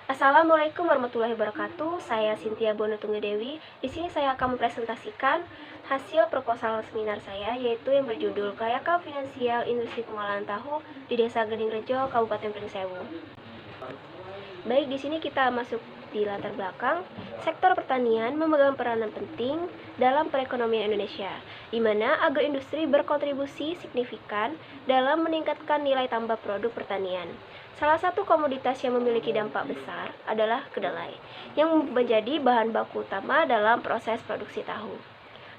Assalamualaikum warahmatullahi wabarakatuh. Saya Cynthia Bonutungga Dewi. Di sini saya akan mempresentasikan hasil proposal seminar saya, yaitu yang berjudul Kayakal Finansial Industri Pengolahan Tahu di Desa Gading Rejo, Kabupaten Pringsewu. Baik, di sini kita masuk di latar belakang. Sektor pertanian memegang peranan penting dalam perekonomian Indonesia, di mana agroindustri berkontribusi signifikan dalam meningkatkan nilai tambah produk pertanian. Salah satu komoditas yang memiliki dampak besar adalah kedelai, yang menjadi bahan baku utama dalam proses produksi tahu.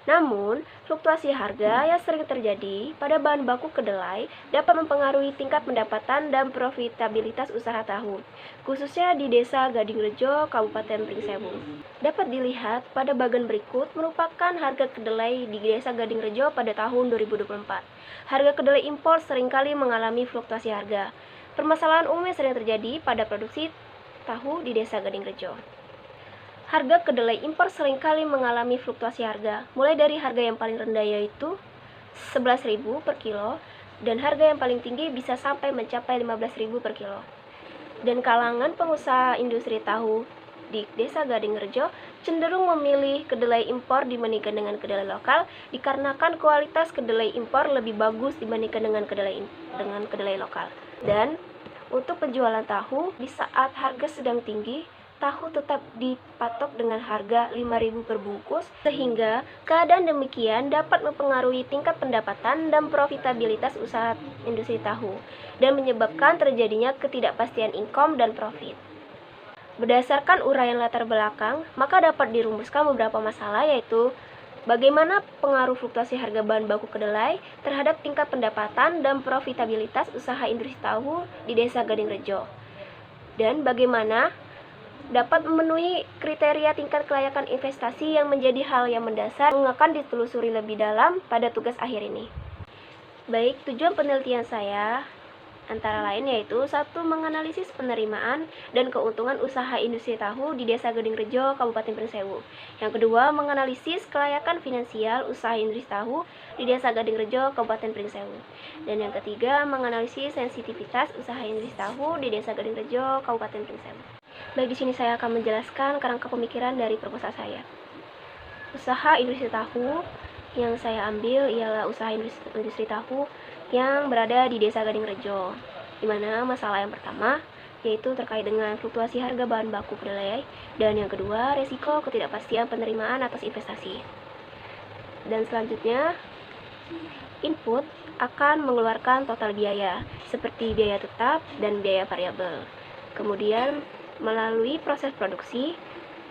Namun, fluktuasi harga yang sering terjadi pada bahan baku kedelai dapat mempengaruhi tingkat pendapatan dan profitabilitas usaha tahu, khususnya di Desa Gading Rejo, Kabupaten Pringsewu. Dapat dilihat pada bagian berikut merupakan harga kedelai di Desa Gading Rejo pada tahun 2024. Harga kedelai impor seringkali mengalami fluktuasi harga. Permasalahan umum yang sering terjadi pada produksi tahu di Desa Gading Rejo. Harga kedelai impor seringkali mengalami fluktuasi harga, mulai dari harga yang paling rendah yaitu 11.000 per kilo, dan harga yang paling tinggi bisa sampai mencapai 15.000 per kilo. Dan kalangan pengusaha industri tahu di Desa Gading Rejo cenderung memilih kedelai impor dibandingkan dengan kedelai lokal dikarenakan kualitas kedelai impor lebih bagus dibandingkan dengan kedelai lokal. Dan untuk penjualan tahu di saat harga sedang tinggi, tahu tetap dipatok dengan harga 5.000 per bungkus, sehingga keadaan demikian dapat mempengaruhi tingkat pendapatan dan profitabilitas usaha industri tahu, dan menyebabkan terjadinya ketidakpastian income dan profit. Berdasarkan uraian latar belakang, maka dapat dirumuskan beberapa masalah, yaitu bagaimana pengaruh fluktuasi harga bahan baku kedelai terhadap tingkat pendapatan dan profitabilitas usaha industri tahu di Desa Gading Rejo, dan bagaimana dapat memenuhi kriteria tingkat kelayakan investasi yang menjadi hal yang mendasar yang akan ditelusuri lebih dalam pada tugas akhir ini. Baik, tujuan penelitian saya antara lain yaitu 1. Menganalisis penerimaan dan keuntungan usaha industri tahu di Desa Gading Rejo, Kabupaten Pringsewu. Yang kedua, menganalisis kelayakan finansial usaha industri tahu di Desa Gading Rejo, Kabupaten Pringsewu. Dan yang ketiga, menganalisis sensitivitas usaha industri tahu di Desa Gading Rejo, Kabupaten Pringsewu. Baik, di sini saya akan menjelaskan kerangka pemikiran dari proposal saya. Usaha industri tahu yang saya ambil ialah usaha industri tahu yang berada di Desa Gading Rejo, di mana masalah yang pertama yaitu terkait dengan fluktuasi harga bahan baku kedelai, dan yang kedua resiko ketidakpastian penerimaan atas investasi. Dan selanjutnya, input akan mengeluarkan total biaya seperti biaya tetap dan biaya variabel. Kemudian melalui proses produksi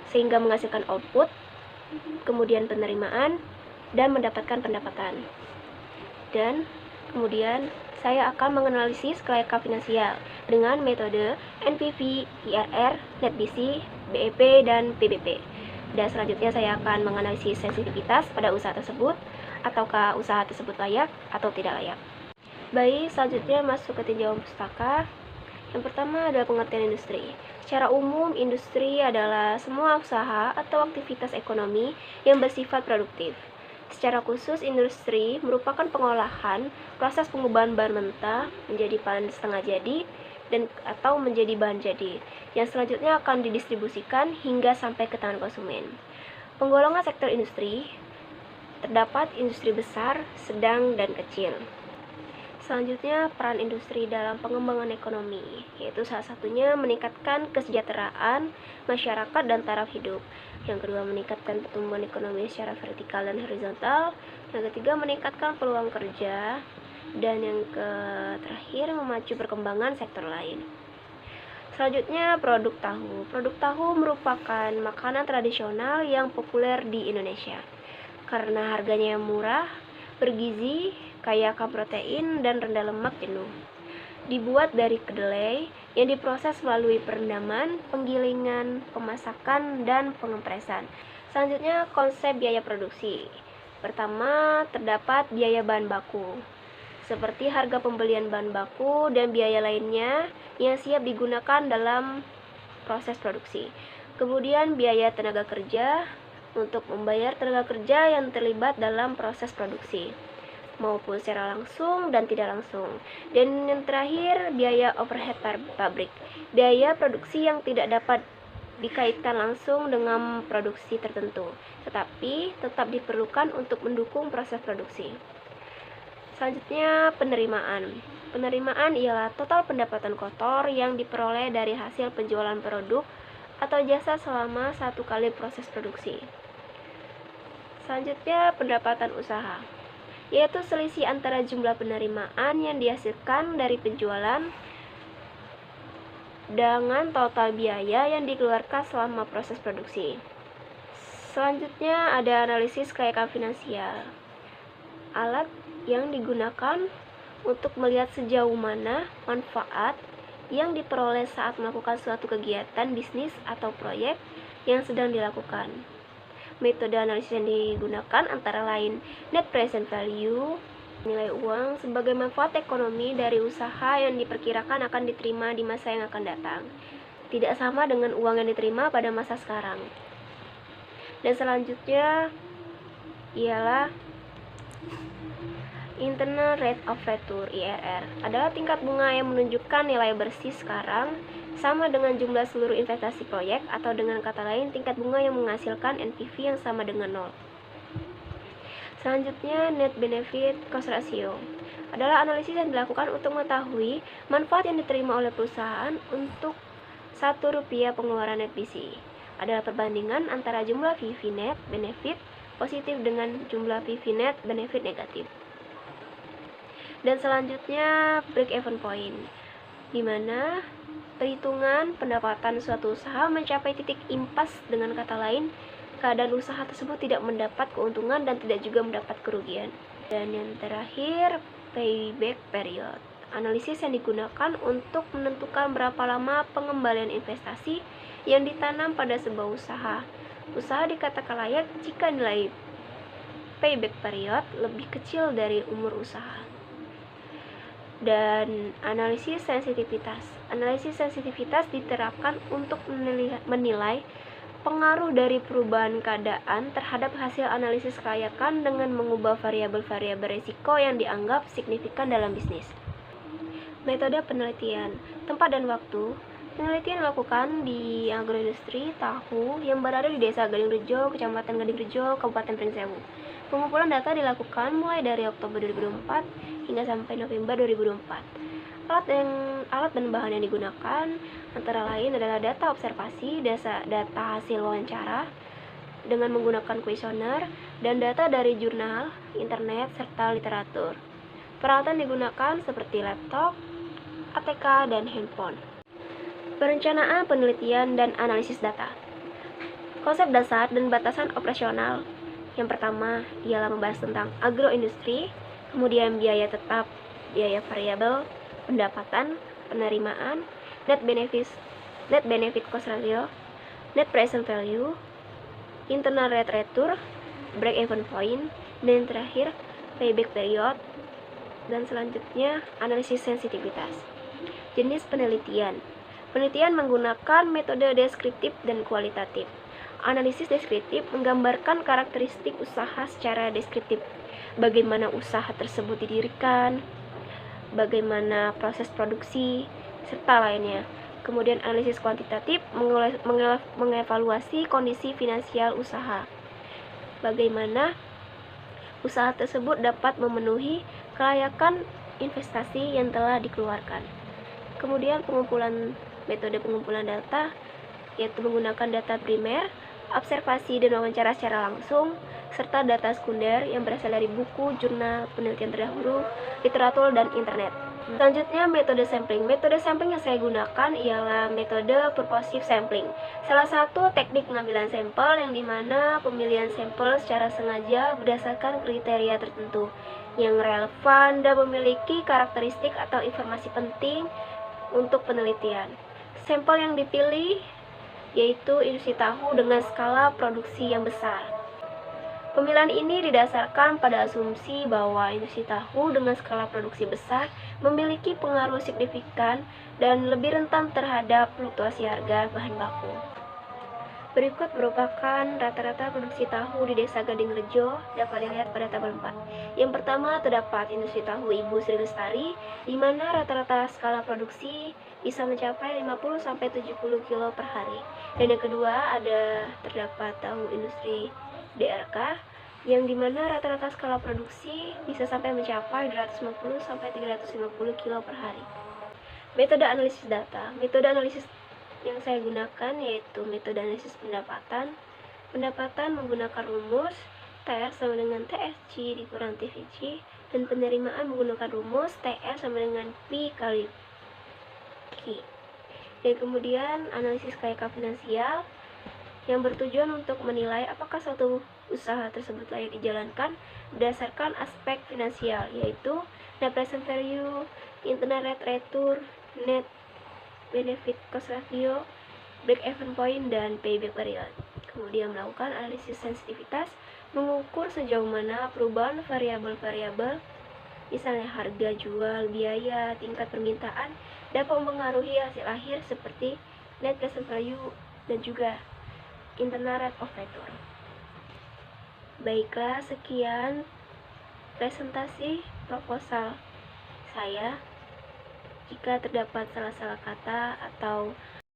sehingga menghasilkan output, kemudian penerimaan, dan mendapatkan pendapatan. Dan kemudian saya akan menganalisis kelayakan finansial dengan metode NPV, IRR, NetBC, BEP, dan PBP. Dan selanjutnya saya akan menganalisis sensitivitas pada usaha tersebut, ataukah usaha tersebut layak atau tidak layak. Baik, selanjutnya masuk ke tinjauan pustaka. Yang pertama adalah pengertian industri. Secara umum, industri adalah semua usaha atau aktivitas ekonomi yang bersifat produktif. Secara khusus, industri merupakan pengolahan proses pengubahan bahan mentah menjadi bahan setengah jadi dan atau menjadi bahan jadi, yang selanjutnya akan didistribusikan hingga sampai ke tangan konsumen. Penggolongan sektor industri terdapat industri besar, sedang, dan kecil. Selanjutnya, peran industri dalam pengembangan ekonomi, yaitu salah satunya meningkatkan kesejahteraan masyarakat dan taraf hidup. Yang kedua, meningkatkan pertumbuhan ekonomi secara vertikal dan horizontal. Yang ketiga, meningkatkan peluang kerja. Dan yang terakhir, memacu perkembangan sektor lain. Selanjutnya, produk tahu. Produk tahu merupakan makanan tradisional yang populer di Indonesia karena harganya yang murah, bergizi, kaya akan protein, dan rendah lemak jenuh. Dibuat dari kedelai yang diproses melalui perendaman, penggilingan, pemasakan, dan pengempresan. Selanjutnya, konsep biaya produksi. Pertama, terdapat biaya bahan baku, seperti harga pembelian bahan baku dan biaya lainnya yang siap digunakan dalam proses produksi. Kemudian, biaya tenaga kerja untuk membayar tenaga kerja yang terlibat dalam proses produksi, maupun secara langsung dan tidak langsung. Dan yang terakhir, biaya overhead pabrik, biaya produksi yang tidak dapat dikaitkan langsung dengan produksi tertentu, tetapi tetap diperlukan untuk mendukung proses produksi. Selanjutnya, penerimaan. Penerimaan ialah total pendapatan kotor yang diperoleh dari hasil penjualan produk atau jasa selama satu kali proses produksi. Selanjutnya, pendapatan usaha, yaitu selisih antara jumlah penerimaan yang dihasilkan dari penjualan dengan total biaya yang dikeluarkan selama proses produksi. Selanjutnya ada analisis kelayakan finansial. Alat yang digunakan untuk melihat sejauh mana manfaat yang diperoleh saat melakukan suatu kegiatan bisnis atau proyek yang sedang dilakukan. Metode analisis yang digunakan antara lain net present value, nilai uang sebagai manfaat ekonomi dari usaha yang diperkirakan akan diterima di masa yang akan datang, tidak sama dengan uang yang diterima pada masa sekarang. Dan selanjutnya ialah internal rate of return (IRR), adalah tingkat bunga yang menunjukkan nilai bersih sekarang sama dengan jumlah seluruh investasi proyek, atau dengan kata lain tingkat bunga yang menghasilkan NPV yang sama dengan 0. Selanjutnya, net benefit cost ratio adalah analisis yang dilakukan untuk mengetahui manfaat yang diterima oleh perusahaan untuk Rp1 pengeluaran net BC. Adalah perbandingan antara jumlah PV net benefit positif dengan jumlah PV net benefit negatif. Dan selanjutnya, break even point, di mana perhitungan pendapatan suatu usaha mencapai titik impas, dengan kata lain keadaan usaha tersebut tidak mendapat keuntungan dan tidak juga mendapat kerugian. Dan yang terakhir, payback period, analisis yang digunakan untuk menentukan berapa lama pengembalian investasi yang ditanam pada sebuah usaha. Usaha dikatakan layak jika nilai payback period lebih kecil dari umur usaha. Dan analisis sensitivitas. Analisis sensitivitas diterapkan untuk menilai pengaruh dari perubahan keadaan terhadap hasil analisis kelayakan dengan mengubah variabel-variabel risiko yang dianggap signifikan dalam bisnis. Metode penelitian, tempat dan waktu. Penelitian dilakukan di agroindustri tahu yang berada di Desa Gadingrejo, Kecamatan Gadingrejo, Kabupaten Pringsewu. Pengumpulan data dilakukan mulai dari Oktober 2024 hingga sampai November 2024. Alat dan bahan yang digunakan antara lain adalah data observasi, data hasil wawancara dengan menggunakan kuesioner, dan data dari jurnal, internet, serta literatur. Peralatan digunakan seperti laptop, ATK, dan handphone. Perencanaan, penelitian, dan analisis data. Konsep dasar dan batasan operasional. Yang pertama ialah membahas tentang agroindustri, kemudian biaya tetap, biaya variabel, pendapatan, penerimaan, net benefit cost ratio, net present value, internal rate of return, break even point, dan terakhir payback period. Dan selanjutnya analisis sensitivitas. Jenis penelitian. Penelitian menggunakan metode deskriptif dan kualitatif. Analisis deskriptif menggambarkan karakteristik usaha secara deskriptif, bagaimana usaha tersebut didirikan, bagaimana proses produksi, serta lainnya. Kemudian analisis kuantitatif mengevaluasi kondisi finansial usaha, bagaimana usaha tersebut dapat memenuhi kelayakan investasi yang telah dikeluarkan. Kemudian metode pengumpulan data, yaitu menggunakan data primer, observasi dan wawancara secara langsung, serta data sekunder yang berasal dari buku, jurnal, penelitian terdahulu, literatur, dan internet. Selanjutnya, metode sampling. Metode sampling yang saya gunakan ialah metode purposive sampling. Salah satu teknik pengambilan sampel yang dimana pemilihan sampel secara sengaja berdasarkan kriteria tertentu yang relevan dan memiliki karakteristik atau informasi penting untuk penelitian. Sampel yang dipilih yaitu industri tahu dengan skala produksi yang besar. Pemilihan ini didasarkan pada asumsi bahwa industri tahu dengan skala produksi besar memiliki pengaruh signifikan dan lebih rentan terhadap fluktuasi harga bahan baku. Berikut merupakan rata-rata produksi tahu di Desa Gadingrejo, dapat dilihat pada tabel 4. Yang pertama terdapat industri tahu Ibu Sri Lestari, di mana rata-rata skala produksi bisa mencapai 50-70 kilo per hari. Dan yang kedua terdapat tahu industri DRK, yang dimana rata-rata skala produksi bisa sampai mencapai 250-350 kilo per hari. Metode analisis data. Metode analisis yang saya gunakan yaitu metode analisis pendapatan. Pendapatan menggunakan rumus TR sama dengan TSC dikurang TVC, dan penerimaan menggunakan rumus TR sama dengan P kali Q. Dan kemudian analisis KYK finansial yang bertujuan untuk menilai apakah suatu usaha tersebut layak dijalankan berdasarkan aspek finansial, yaitu net present value, internal rate return, net benefit cost ratio, break-even point, dan payback period. Kemudian melakukan analisis sensitivitas, mengukur sejauh mana perubahan variabel-variabel, misalnya harga jual, biaya, tingkat permintaan, dapat mempengaruhi hasil akhir seperti net present value dan juga internal rate of return. Baiklah, sekian presentasi proposal saya. Jika terdapat salah-salah kata atau